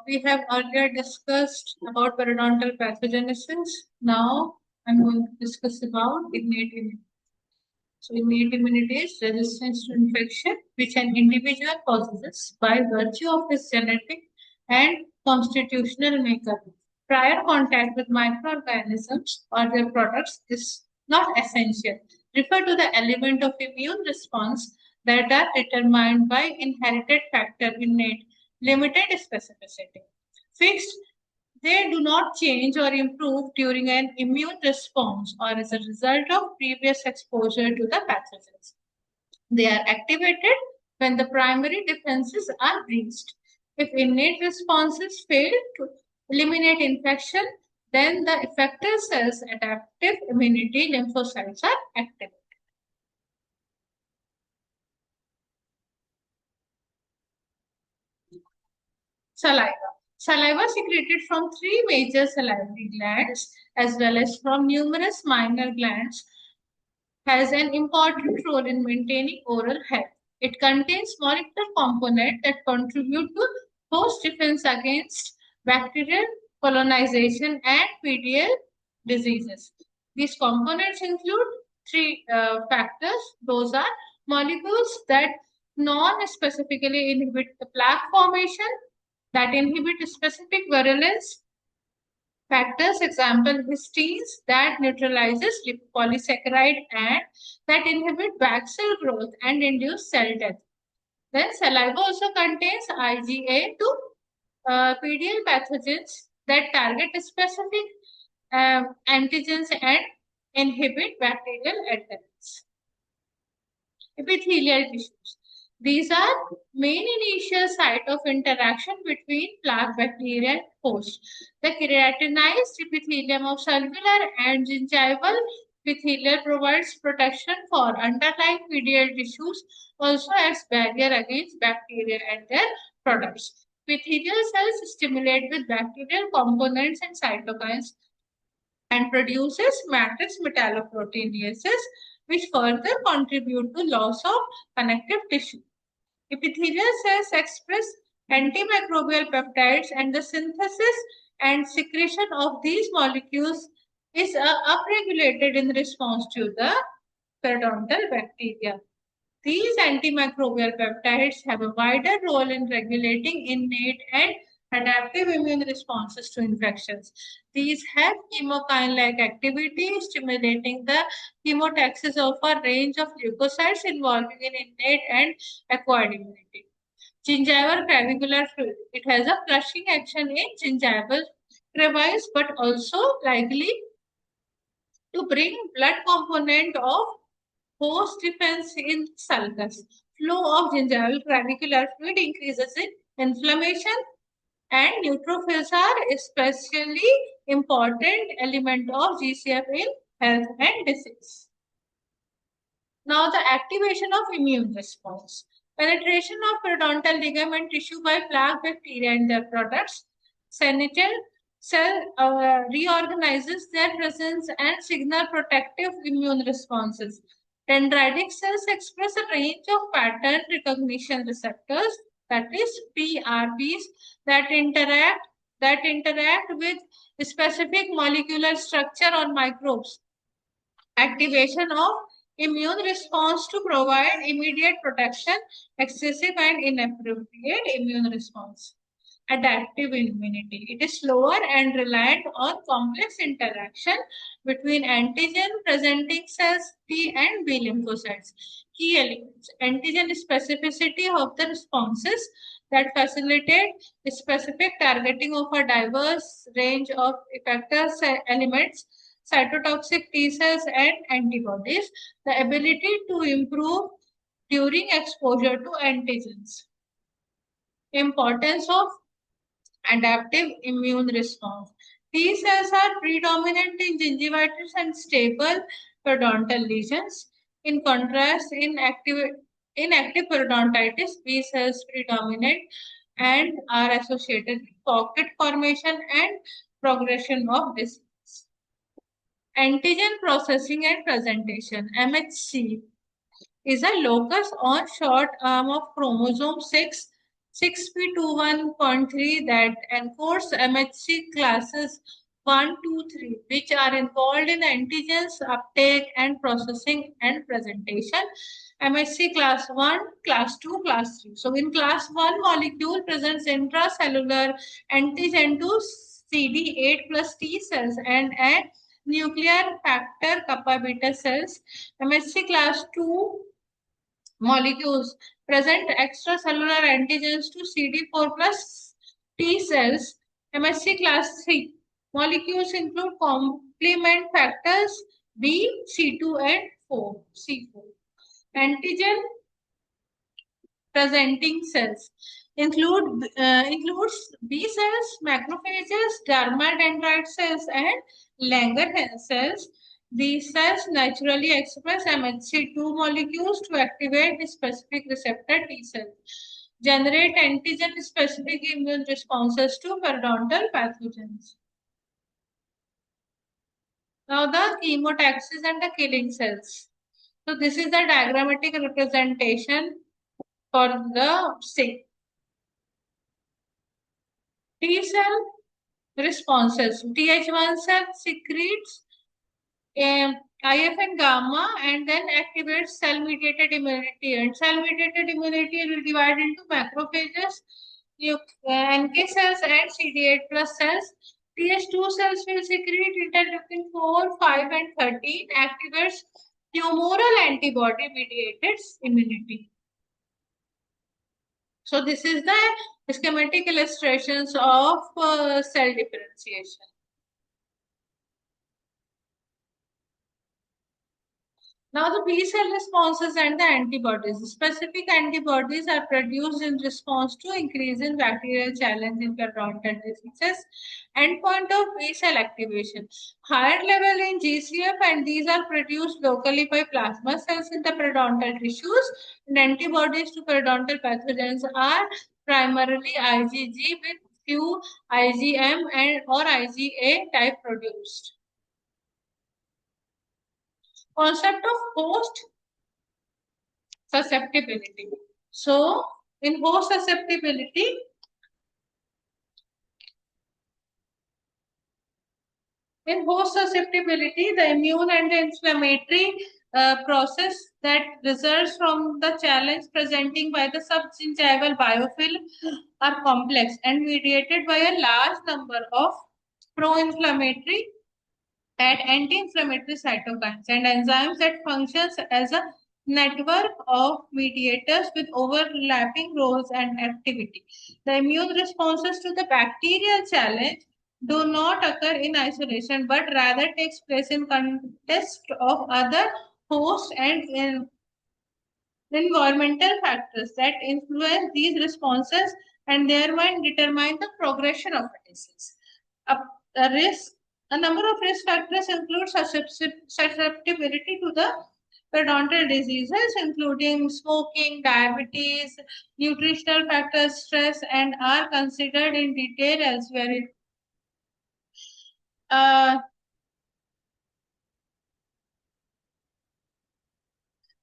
We have earlier discussed about periodontal pathogenesis. Now I'm going to discuss about innate immunity. So innate immunity is resistance to infection, which an individual possesses by virtue of his genetic and constitutional makeup. Prior contact with microorganisms or their products is not essential. Refer to the element of immune response that are determined by inherited factor innate limited specificity. Fixed, they do not change or improve during an immune response or as a result of previous exposure to the pathogens. They are activated when the primary defenses are breached. If innate responses fail to eliminate infection, then the effector cell's adaptive immunity lymphocytes are activated. Saliva. Saliva secreted from three major salivary glands as well as from numerous minor glands has an important role in maintaining oral health. It contains molecular components that contribute to host defense against bacterial colonization and PDL diseases. These components include three factors. Those are molecules that non-specifically inhibit the plaque formation, that inhibit specific virulence factors, example histines that neutralizes lipopolysaccharide and that inhibit back cell growth and induce cell death. Then saliva also contains IgA to PDL pathogens that target specific antigens and inhibit bacterial adherence. Epithelial tissues. These are main initial site of interaction between plaque bacteria and host. The keratinized epithelium of salvular and gingival epithelial provides protection for underlying medial tissues, also as barrier against bacteria and their products. Epithelial cells stimulate with bacterial components and cytokines and produces matrix metalloproteinases, which further contribute to loss of connective tissue. Epithelial cells express antimicrobial peptides, and the synthesis and secretion of these molecules is upregulated in response to the periodontal bacteria. These antimicrobial peptides have a wider role in regulating innate and adaptive immune responses to infections. These have chemokine-like activity, stimulating the chemotaxis of a range of leukocytes involving in innate and acquired immunity. Gingival clavicular fluid. It has a flushing action in gingival crevice, but also likely to bring blood component of host defense in sulcus. Flow of gingival clavicular fluid increases in inflammation, and neutrophils are especially important element of GCF in health and disease. Now the activation of immune response. Penetration of periodontal ligament tissue by plaque bacteria and their products. Senatal cell reorganizes their presence and signal protective immune responses. Dendritic cells express a range of pattern recognition receptors, that is PRPs, that interact with specific molecular structure on microbes. Activation of immune response to provide immediate protection, excessive and inappropriate immune response. Adaptive immunity. It is slower and reliant on complex interaction between antigen presenting cells T and B lymphocytes. Key elements. Antigen specificity of the responses that facilitate specific targeting of a diverse range of effector elements, cytotoxic T cells and antibodies, the ability to improve during exposure to antigens. Importance of adaptive immune response. T cells are predominant in gingivitis and stable periodontal lesions. In contrast, in active periodontitis, B cells predominate and are associated with pocket formation and progression of disease. Antigen processing and presentation, MHC, is a locus on short arm of chromosome 6 6p21.3 that encodes MHC classes 1, 2, 3, which are involved in antigens uptake and processing and presentation. MHC class 1, class 2, class 3. So in class 1, molecule presents intracellular antigen to CD8 plus T cells and nuclear factor kappa beta cells. MHC class 2 molecules present extracellular antigens to CD4 plus T cells. MSC class 3 molecules include complement factors B, C2 and 4, C4. Antigen presenting cells includes B cells, macrophages, dermal dendrite cells, and Langerhans cells. These cells naturally express MHC2 molecules to activate the specific receptor T cells, generate antigen-specific immune responses to periodontal pathogens. Now the chemotaxis and the killing cells. So this is the diagrammatic representation for the sick. T cell responses. Th1 cell secretes IF and gamma and then activates cell-mediated immunity. And cell-mediated immunity will divide into macrophages, NK cells and CD8 plus cells. Th2 cells will secrete interleukin 4, 5 and 13, activates humoral antibody-mediated immunity. So this is the schematic illustrations of cell differentiation. Now the B cell responses and the antibodies. Specific antibodies are produced in response to increase in bacterial challenge in periodontal diseases. Endpoint of B cell activation. Higher level in GCF and these are produced locally by plasma cells in the periodontal tissues. And antibodies to periodontal pathogens are primarily IgG with few IgM and or IgA type produced. Concept of host susceptibility. So, in host susceptibility, the immune and the inflammatory process that results from the challenge presenting by the subgingival biofilm are complex and mediated by a large number of pro-inflammatory and anti-inflammatory cytokines and enzymes that functions as a network of mediators with overlapping roles and activity. The immune responses to the bacterial challenge do not occur in isolation but rather takes place in context of other hosts and environmental factors that influence these responses and thereby determine the progression of a disease. A risk, a number of risk factors include susceptibility to the periodontal diseases, including smoking, diabetes, nutritional factors, stress, and are considered in detail elsewhere. Uh,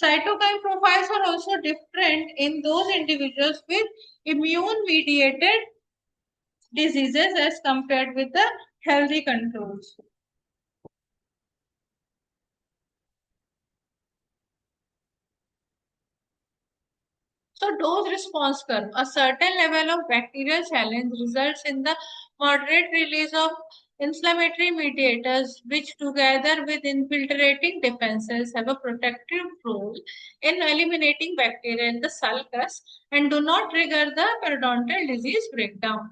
Cytokine profiles are also different in those individuals with immune-mediated diseases as compared with the healthy controls. So dose response curve, a certain level of bacterial challenge results in the moderate release of inflammatory mediators which together with infiltrating defenses have a protective role in eliminating bacteria in the sulcus and do not trigger the periodontal disease breakdown.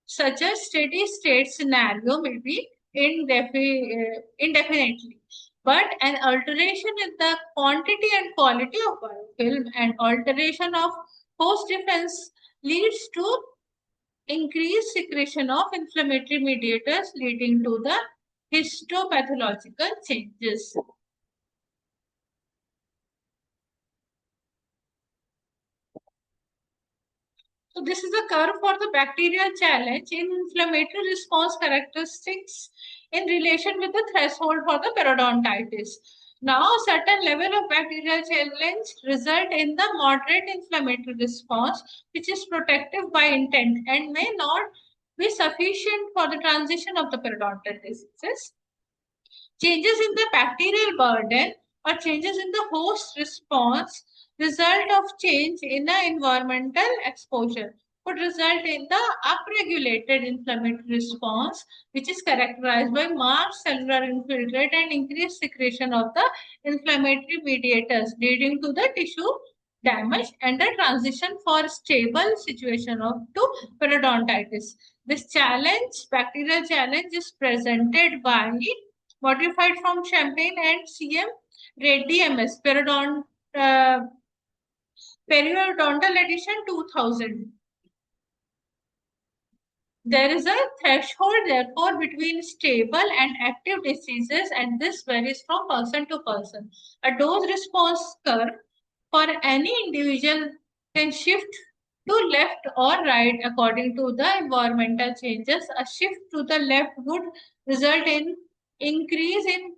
Such a steady state scenario may be indefinitely, but an alteration in the quantity and quality of biofilm and alteration of host defense leads to increased secretion of inflammatory mediators leading to the histopathological changes. So this is a curve for the bacterial challenge in inflammatory response characteristics in relation with the threshold for the periodontitis. Now, certain level of bacterial challenge result in the moderate inflammatory response, which is protective by intent and may not be sufficient for the transition of the periodontal diseases. Changes in the bacterial burden or changes in the host response result of change in the environmental exposure could result in the upregulated inflammatory response, which is characterized by marked cellular infiltrate and increased secretion of the inflammatory mediators, leading to the tissue damage and the transition for stable situation of to periodontitis. This challenge, bacterial challenge, is presented by modified from Champagne and CM Reddy MS uh, Periodontal Edition 2000. There is a threshold, therefore, between stable and active diseases, and this varies from person to person. A dose response curve for any individual can shift to left or right according to the environmental changes. A shift to the left would result in increase in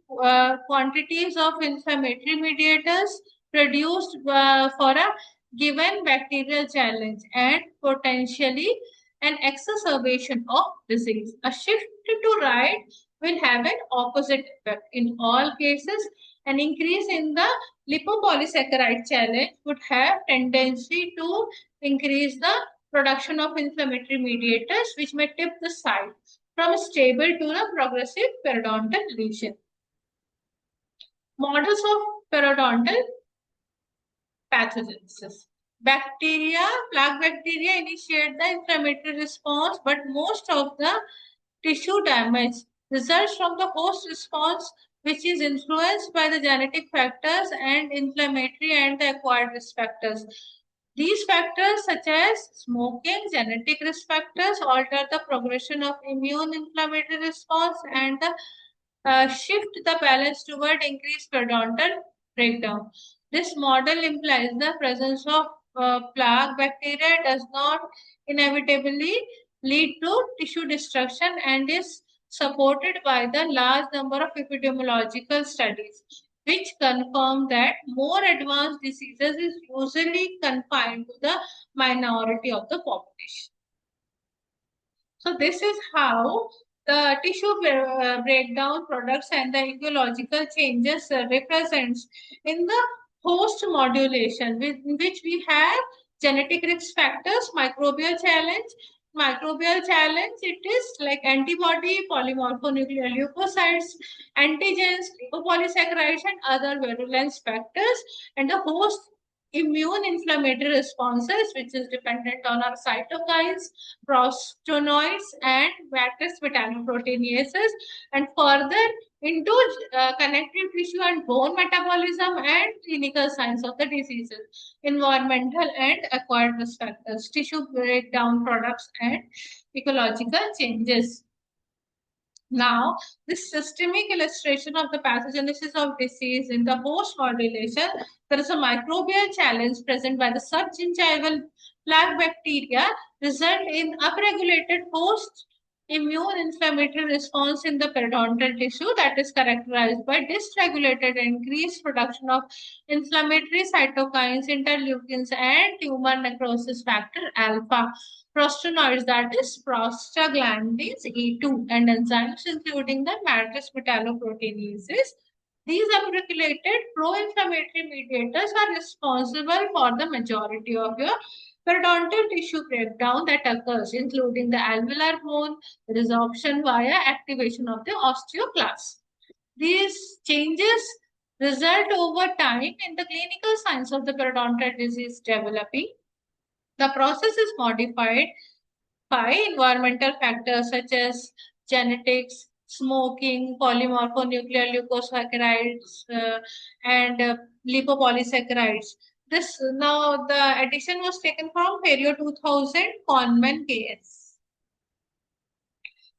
quantities of inflammatory mediators produced for a given bacterial challenge and potentially an exacerbation of disease. A shift to right will have an opposite effect. In all cases, an increase in the lipopolysaccharide challenge would have tendency to increase the production of inflammatory mediators, which may tip the site from stable to a progressive periodontal lesion. Models of periodontal pathogenesis. Bacteria, plaque bacteria initiate the inflammatory response, but most of the tissue damage results from the host response, which is influenced by the genetic factors and inflammatory and the acquired risk factors. These factors, such as smoking, genetic risk factors, alter the progression of immune inflammatory response and the shift the balance toward increased periodontal breakdown. This model implies the presence of plaque bacteria does not inevitably lead to tissue destruction and is supported by the large number of epidemiological studies, which confirm that more advanced diseases is usually confined to the minority of the population. So this is how the tissue breakdown products and the ecological changes represents in the host modulation, in which we have genetic risk factors, microbial challenge. Microbial challenge, it is like antibody, polymorphonuclear leukocytes, antigens, lipopolysaccharides, and other virulence factors, and the host immune inflammatory responses, which is dependent on our cytokines, prostanoids, and matrix metalloproteinases, and further into connective tissue and bone metabolism and clinical signs of the diseases, environmental and acquired risk factors, tissue breakdown products, and ecological changes. Now, this systemic illustration of the pathogenesis of disease in the host modulation, there is a microbial challenge present by the subgingival plaque bacteria result in upregulated host immune inflammatory response in the periodontal tissue that is characterized by dysregulated increased production of inflammatory cytokines, interleukins, and tumor necrosis factor alpha prostanoids, that is prostaglandins E2, and enzymes including the matrix metalloproteinases. These upregulated pro-inflammatory mediators are responsible for the majority of your periodontal tissue breakdown that occurs, including the alveolar bone, resorption via activation of the osteoclast. These changes result over time in the clinical signs of the periodontal disease developing. The process is modified by environmental factors such as genetics, smoking, polymorphonuclear leucosaccharides, and lipopolysaccharides. This now the addition was taken from Perio 2000 Conman KS.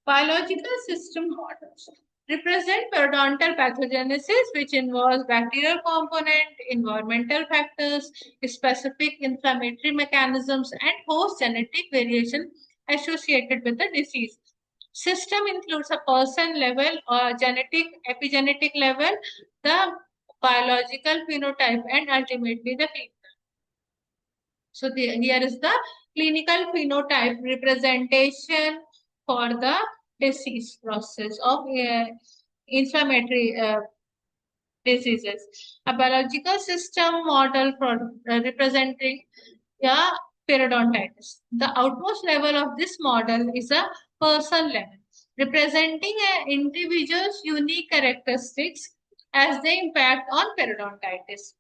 Biological system models represent periodontal pathogenesis, which involves bacterial component, environmental factors, specific inflammatory mechanisms, and host genetic variation associated with the disease. System includes a person level or genetic epigenetic level, the biological phenotype, and ultimately the clinical. So here is the clinical phenotype representation for the disease process of inflammatory diseases. A biological system model for representing the periodontitis. The outmost level of this model is a person level, representing an individual's unique characteristics as they impact on periodontitis.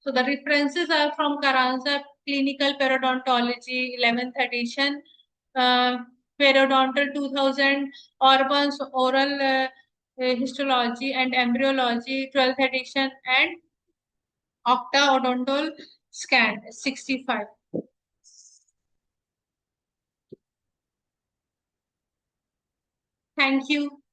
So the references are from Carranza Clinical Periodontology, 11th edition, uh, Periodontal 2000, Orban's Oral Histology and Embryology, 12th edition, and Octa Odontal Scan, 65. Thank you.